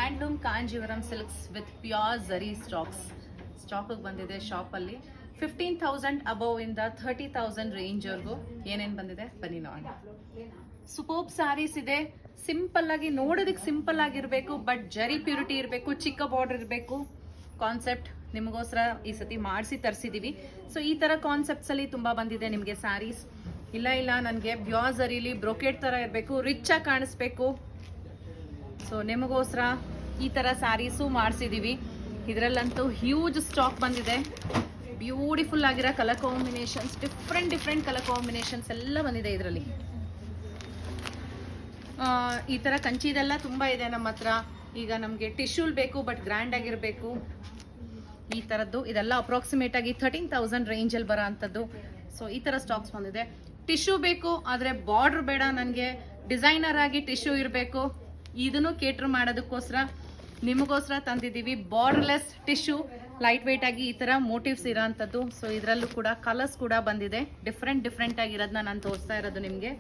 Handloom Kanjeevaram silks with pure zari stock ಬಂದಿದೆ ಶಾಪಲ್ಲಿ 15,000 above ಇಂದ 30,000 ರೇಂಜ್ವರೆಗೂ ಏನೇನು ಬಂದಿದೆ ಬನ್ನಿ ನೋಡೋಣ. ಸೂಪರ್ಬ್ ಸ್ಯಾರೀಸ್ ಇದೆ. ಸಿಂಪಲ್ ಆಗಿ ನೋಡೋದಕ್ಕೆ ಸಿಂಪಲ್ ಆಗಿರಬೇಕು, ಬಟ್ ಜರಿ ಪ್ಯೂರಿಟಿ ಇರಬೇಕು, ಚಿಕ್ಕ ಬಾರ್ಡರ್ ಇರಬೇಕು. ಕಾನ್ಸೆಪ್ಟ್ ನಿಮಗೋಸ್ಕರ ಈ ಸತಿ ಮಾಡಿಸಿ ತರಿಸಿದೀವಿ. ಸೊ ಈ ತರ ಕಾನ್ಸೆಪ್ಟ್ಸ್ ಅಲ್ಲಿ ತುಂಬಾ ಬಂದಿದೆ ನಿಮಗೆ ಸ್ಯಾರೀಸ್. ಇಲ್ಲ ನನಗೆ ಪ್ಯೂರ್ ಝರಿಲಿ ಬ್ರೊಕೆಟ್ ತರ ಇರಬೇಕು, ರಿಚ್ ಆಗಿ ಕಾಣಿಸ್ಬೇಕು. ಸೊ ನಿಮಗೋಸ್ಕರ ಈ ತರ ಸ್ಯಾರೀಸು ಮಾಡಿಸಿದೀವಿ. ಇದರಲ್ಲಂತೂ ಹ್ಯೂಜ್ ಸ್ಟಾಕ್ ಬಂದಿದೆ. ಬ್ಯೂಟಿಫುಲ್ ಆಗಿರೋ colour combinations, different colour combinations ಎಲ್ಲ ಬಂದಿದೆ ಇದರಲ್ಲಿ. ಈ ತರ ಕಂಚಿದೆಲ್ಲ ತುಂಬಾ ಇದೆ ನಮ್ಮ ಹತ್ರ. ಈಗ ನಮಗೆ ಟಿಶ್ಯೂಲ್ ಬೇಕು, ಬಟ್ ಗ್ರ್ಯಾಂಡ್ ಆಗಿರಬೇಕು. ಈ ತರದ್ದು ಇದೆಲ್ಲ ಅಪ್ರಾಕ್ಸಿಮೇಟ್ ಆಗಿ 13,000 ರೇಂಜ್ ಅಲ್ಲಿ ಬರೋ ಅಂಥದ್ದು. ಸೊ ಈ ತರ ಸ್ಟಾಕ್ಸ್ ಬಂದಿದೆ. ಟಿಶ್ಯೂ ಬೇಕು, ಆದ್ರೆ ಬಾರ್ಡರ್ ಬೇಡ, ನನಗೆ ಡಿಸೈನರ್ ಆಗಿ ಟಿಶ್ಯೂ ಇರಬೇಕು. ಇದನ್ನು ಕೇಟರ್ ಮಾಡೋದಕ್ಕೋಸ್ಕರ ನಿಮಗೋಸ್ಕರ ತಂದಿದ್ದೀವಿ ಬಾರ್ಡರ್ಲೆಸ್ ಟಿಶ್ಯೂ, ಲೈಟ್ ವೇಟ್ ಆಗಿ ಈ ತರ ಮೋಟಿವ್ಸ್ ಇರೋ ಅಂಥದ್ದು. ಸೊ ಇದರಲ್ಲೂ ಕೂಡ ಕಲರ್ಸ್ ಕೂಡ ಬಂದಿದೆ. ಡಿಫ್ರೆಂಟ್ ಆಗಿರೋದನ್ನ ನಾನು ತೋರಿಸ್ತಾ ಇರೋದು ನಿಮಗೆ.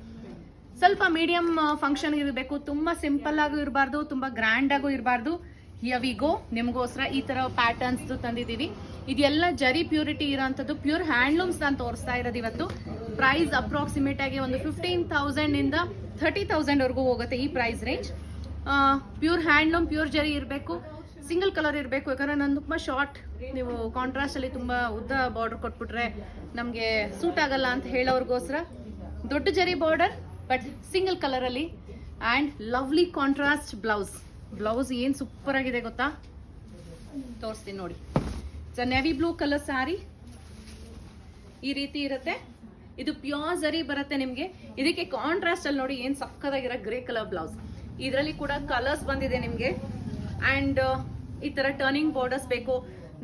ಸ್ವಲ್ಪ ಮೀಡಿಯಂ ಫಂಕ್ಷನ್ ಇರಬೇಕು, ತುಂಬಾ ಸಿಂಪಲ್ ಆಗೂ ಇರಬಾರ್ದು, ತುಂಬಾ ಗ್ರ್ಯಾಂಡ್ ಆಗೂ ಇರಬಾರ್ದು. ಯವಿಗೋ ನಿಮಗೋಸ್ಕರ ಈ ತರ ಪ್ಯಾಟರ್ನ್ಸ್ ತಂದಿದ್ದೀವಿ. ಇದೆಲ್ಲ ಜರಿ ಪ್ಯೂರಿಟಿ ಇರೋಂಥದ್ದು, ಪ್ಯೂರ್ ಹ್ಯಾಂಡ್ಲೂಮ್ಸ್ ನಾನು ತೋರಿಸ್ತಾ ಇರೋದು ಇವತ್ತು. ಪ್ರೈಸ್ ಅಪ್ರಾಕ್ಸಿಮೇಟ್ ಆಗಿ ಒಂದು 15,000 ಇಂದ 30,000 ವರೆಗೂ ಹೋಗುತ್ತೆ ಈ price range. Pure handloom, pure zari ಇರಬೇಕು, ಸಿಂಗಲ್ ಕಲರ್ ಇರಬೇಕು. ಯಾಕಂದ್ರೆ ನಾನು ತುಂಬಾ ಶಾರ್ಟ್, ನೀವು ಕಾಂಟ್ರಾಸ್ಟ್ ಅಲ್ಲಿ ತುಂಬಾ ಉದ್ದ ಬಾರ್ಡರ್ ಕೊಟ್ಬಿಟ್ರೆ ನಮಗೆ ಸೂಟ್ ಆಗಲ್ಲ ಅಂತ ಹೇಳೋರ್ಗೋಸ್ಕರ ದೊಡ್ಡ ಜರಿ ಬಾರ್ಡರ್ ಬಟ್ ಸಿಂಗಲ್ ಕಲರ್ ಅಲ್ಲಿ. ಅಂಡ್ ಲವ್ಲಿ ಕಾಂಟ್ರಾಸ್ಟ್ ಬ್ಲೌಸ್ ಏನ್ ಸೂಪರ್ ಆಗಿದೆ ಗೊತ್ತಾ, ತೋರಿಸ್ತೀನಿ ನೋಡಿ. ನೆವಿ ಬ್ಲೂ ಕಲರ್ ಸ್ಯಾರಿ ಈ ರೀತಿ ಇರುತ್ತೆ. ಇದು ಪ್ಯೂರ್ ಝರಿ ಬರುತ್ತೆ ನಿಮ್ಗೆ. ಇದಕ್ಕೆ ಕಾಂಟ್ರಾಸ್ಟ್ ಅಲ್ಲಿ ನೋಡಿ ಏನ್ ಸಕ್ಕದಾಗಿರೋ ಗ್ರೇ ಕಲರ್ ಬ್ಲೌಸ್. ಇದರಲ್ಲಿ ಕೂಡ ಕಲರ್ಸ್ ಬಂದಿದೆ ನಿಮ್ಗೆ. ಅಂಡ್ ಈ ತರ ಟರ್ನಿಂಗ್ ಬಾರ್ಡರ್ಸ್ ಬೇಕು,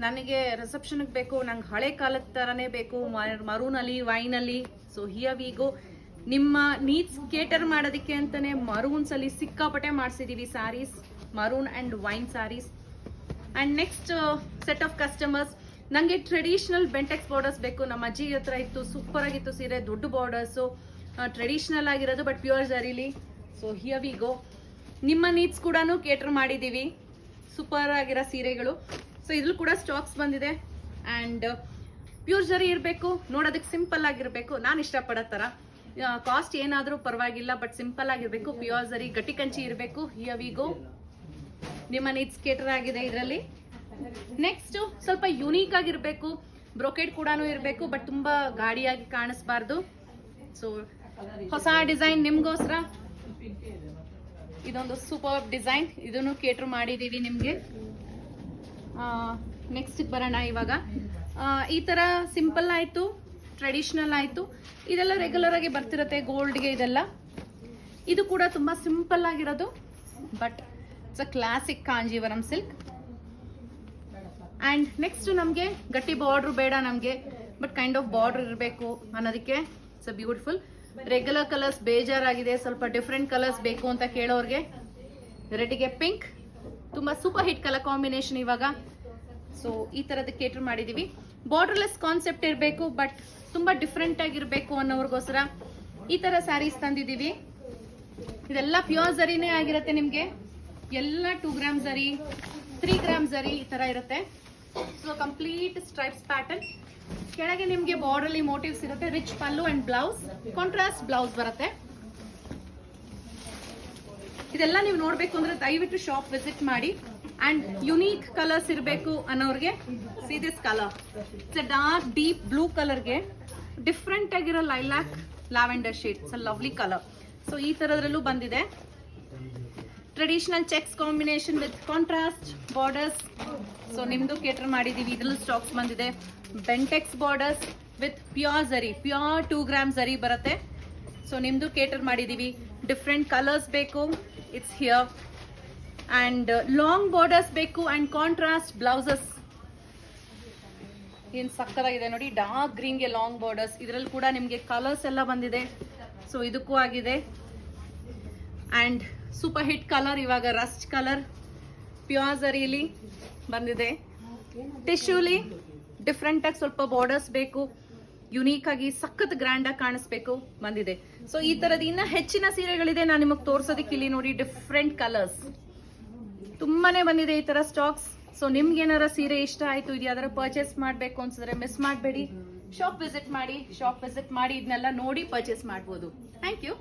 ನನಗೆ ರಿಸೆಪ್ಷನ್ ಬೇಕು, ನಂಗೆ ಹಳೆ ಕಾಲದ ತರನೇ ಬೇಕು, ಮರೂನ್ ಅಲ್ಲಿ, ವೈನ್ ಅಲ್ಲಿ. So here we go. ನಿಮ್ಮ ನೀಡ್ಸ್ ಕೇಟರ್ ಮಾಡೋದಕ್ಕೆ ಅಂತಾನೆ ಮರೂನ್ಸ್ ಅಲ್ಲಿ ಸಿಕ್ಕಾಪಟ್ಟೆ ಮಾಡಿಸಿದೀವಿ saris, maroon and wine saris. And next set of customers, ನಂಗೆ ಟ್ರೆಡಿಷನಲ್ ಬೆಂಟೆಕ್ಸ್ ಬಾರ್ಡರ್ಸ್ ಬೇಕು. ನಮ್ಮ ಅಜ್ಜಿ ಹತ್ರ ಇತ್ತು, ಸೂಪರ್ ಆಗಿತ್ತು ಸೀರೆ, ದೊಡ್ಡ ಬಾರ್ಡರ್ಸ್, ಟ್ರೆಡಿಷನಲ್ ಆಗಿರೋದು ಬಟ್ ಪ್ಯೂರ್ ಜರಿಲಿ. So here we go. ನಿಮ್ಮ ನೀಡ್ಸ್ ಕೂಡ ಕೇಟರ್ ಮಾಡಿದೀವಿ, ಸೂಪರ್ ಆಗಿರೋ ಸೀರೆಗಳು. ಸೊ ಇದ್ರೂ ಕೂಡ ಸ್ಟಾಕ್ಸ್ ಬಂದಿದೆ. ಅಂಡ್ ಪ್ಯೂರ್ ಜರಿ ಇರಬೇಕು, ನೋಡೋದಕ್ಕೆ ಸಿಂಪಲ್ ಆಗಿರ್ಬೇಕು, ನಾನು ಇಷ್ಟಪಡೋ ತರ. ಕಾಸ್ಟ್ ಏನಾದ್ರೂ ಪರವಾಗಿಲ್ಲ, ಬಟ್ ಸಿಂಪಲ್ ಆಗಿರ್ಬೇಕು. ಪ್ಯೂರ್ ಜರಿ ಗಟ್ಟಿ ಕಂಚಿ ಇರಬೇಕು. Here we go. ನಿಮ್ಮ ನೀಡ್ಸ್ ಕೇಟರ್ ಆಗಿದೆ ಇದರಲ್ಲಿ. ನೆಕ್ಸ್ಟ್ ಸ್ವಲ್ಪ ಯುನೀಕ್ ಆಗಿರ್ಬೇಕು, ಬ್ರೊಕೆಟ್ ಕೂಡ ಇರಬೇಕು, ಬಟ್ ತುಂಬಾ ಗಾಡಿಯಾಗಿ ಕಾಣಿಸ್ಬಾರ್ದು. ಸೊ ಹೊಸ ಡಿಸೈನ್ ನಿಮ್ಗೋಸ್ಕರ ಇದೊಂದು ಸೂಪರ್ ಡಿಸೈನ್, ಇದನ್ನು ಕೇಟರ್ ಮಾಡಿದೀವಿ ನಿಮ್ಗೆ. ನೆಕ್ಸ್ಟ್ ಬರೋಣ ಇವಾಗ. ಈ ತರ ಸಿಂಪಲ್ ಆಯ್ತು, ಟ್ರೆಡಿಷನಲ್ ಆಯ್ತು, ಇದೆಲ್ಲ ರೆಗ್ಯುಲರ್ ಆಗಿ ಬರ್ತಿರತ್ತೆ ಗೋಲ್ಡ್ಗೆ ಇದೆಲ್ಲ. ಇದು ಕೂಡ ತುಂಬಾ ಸಿಂಪಲ್ ಆಗಿರೋದು, but it's a classic Kanjeevaram silk. And next ನಮ್ಗೆ ಗಟ್ಟಿ ಬಾರ್ಡರ್ ಬೇಡ ನಮ್ಗೆ, ಬಟ್ ಕೈಂಡ್ ಆಫ್ ಬಾರ್ಡರ್ ಇರಬೇಕು ಅನ್ನೋದಕ್ಕೆ it's a beautiful. Regular colours ಬೇಜಾರಾಗಿದೆ, ಸ್ವಲ್ಪ ಡಿಫ್ರೆಂಟ್ ಕಲರ್ಸ್ ಬೇಕು ಅಂತ ಕೇಳೋರ್ಗೆ ರೆಡ್ಗೆ ಪಿಂಕ್, ತುಂಬಾ ಸೂಪರ್ ಹಿಟ್ ಕಲರ್ ಕಾಂಬಿನೇಷನ್ ಇವಾಗ. ಸೊ ಈ ತರದ ಕೇಟರ್ ಮಾಡಿದೀವಿ. ಬಾರ್ಡರ್ಲೆಸ್ ಕಾನ್ಸೆಪ್ಟ್ ಇರಬೇಕು, ಬಟ್ ತುಂಬಾ ಡಿಫ್ರೆಂಟ್ ಆಗಿರ್ಬೇಕು ಅನ್ನೋರ್ಗೋಸ್ಕರ ಈ ತರ ಸ್ಯಾರೀಸ್ ತಂದಿದೀವಿ. ಇದೆಲ್ಲ ಪ್ಯೂರ್ ಝರಿನೇ ಆಗಿರುತ್ತೆ ನಿಮ್ಗೆ. ಎಲ್ಲ 2 ಗ್ರಾಮ್ ಝರಿ, 3 ಗ್ರಾಮ್ ಝರಿ ಈ ತರ ಇರುತ್ತೆ. So complete stripes pattern. ಕೆಳಗೆ ನಿಮ್ಗೆ ಬಾರ್ಡರ್ ಅಲ್ಲಿ ಮೋಟಿವ್ಸ್ ಇರುತ್ತೆ. Rich pallu and blouse, contrast blouse ಬರುತ್ತೆ. ಇದೆಲ್ಲ ನೀವು ನೋಡ್ಬೇಕು ಅಂದ್ರೆ ದಯವಿಟ್ಟು ಶಾಪ್ ವಿಸಿಟ್ ಮಾಡಿ. ಅಂಡ್ ಯುನೀಕ್ ಕಲರ್ಸ್ ಇರಬೇಕು ಅನ್ನೋರ್ಗೆ see this colour. It's a dark deep blue ಕಲರ್ಗೆ ಡಿಫ್ರೆಂಟ್ ಆಗಿರೋ lilac lavender shade. It's a lovely colour. So ಈ ತರದ್ರಲ್ಲೂ ಬಂದಿದೆ. Traditional checks combination with contrast borders. So ನಿಮ್ದು ಕೇಟರ್ ಮಾಡಿದೀವಿ. ಇದ್ರಲ್ಲೂ ಸ್ಟಾಕ್ಸ್ ಬಂದಿದೆ. Bentex borders with pure zari, pure 2 gram zari ಬರುತ್ತೆ. ಸೊ ನಿಮ್ದು ಕೇಟರ್ ಮಾಡಿದೀವಿ. ಡಿಫ್ರೆಂಟ್ ಕಲರ್ಸ್ ಬೇಕು, it's here. And long borders ಬೇಕು ಅಂಡ್ ಕಾಂಟ್ರಾಸ್ಟ್ ಬ್ಲೌಸಸ್. ಏನ್ ಸಕ್ಕದಾಗಿದೆ ನೋಡಿ, ಡಾರ್ಕ್ ಗ್ರೀನ್ಗೆ ಲಾಂಗ್ ಬಾರ್ಡರ್ಸ್. ಇದರಲ್ಲಿ ಕೂಡ ನಿಮ್ಗೆ ಕಲರ್ಸ್ ಎಲ್ಲ ಬಂದಿದೆ. ಸೊ ಇದಕ್ಕೂ ಆಗಿದೆ. ಅಂಡ್ ಸೂಪರ್ ಹಿಟ್ ಕಲರ್ ಇವಾಗ ರಸ್ಟ್ ಕಲರ್, ಪ್ಯೂರ್ ಝರಿಲಿ ಬಂದಿದೆ. ಟಿಶ್ಯೂಲಿ ಡಿಫ್ರೆಂಟ್ ಆಗಿ ಸ್ವಲ್ಪ ಬಾರ್ಡರ್ಸ್ ಬೇಕು, ಯುನೀಕ್ ಆಗಿ ಸಖತ್ ಗ್ರ್ಯಾಂಡ್ ಆಗಿ ಕಾಣಿಸ್ಬೇಕು ಬಂದಿದೆ. ಸೊ ಈ ತರದ ಇನ್ನ ಹೆಚ್ಚಿನ ಸೀರೆಗಳಿದೆ, ನಾನು ನಿಮಗೆ ತೋರ್ಸೋದಕ್ಕೆ ಇಲ್ಲಿ ನೋಡಿ ಡಿಫ್ರೆಂಟ್ ಕಲರ್ಸ್. ತುಂಬಾನೇ ಬಂದಿದೆ ಈ ತರ ಸ್ಟಾಕ್ಸ್. ಸೊ ನಿಮ್ಗೆ ಏನಾರ ಸೀರೆ ಇಷ್ಟ ಆಯ್ತು, ಇದು ಯಾವ್ದಾರ ಪರ್ಚೇಸ್ ಮಾಡ್ಬೇಕು ಅನ್ಸಿದ್ರೆ ಮಿಸ್ ಮಾಡಬೇಡಿ, ಶಾಪ್ ವಿಸಿಟ್ ಮಾಡಿ ಇದನ್ನೆಲ್ಲ ನೋಡಿ ಪರ್ಚೇಸ್ ಮಾಡ್ಬೋದು. Thank you.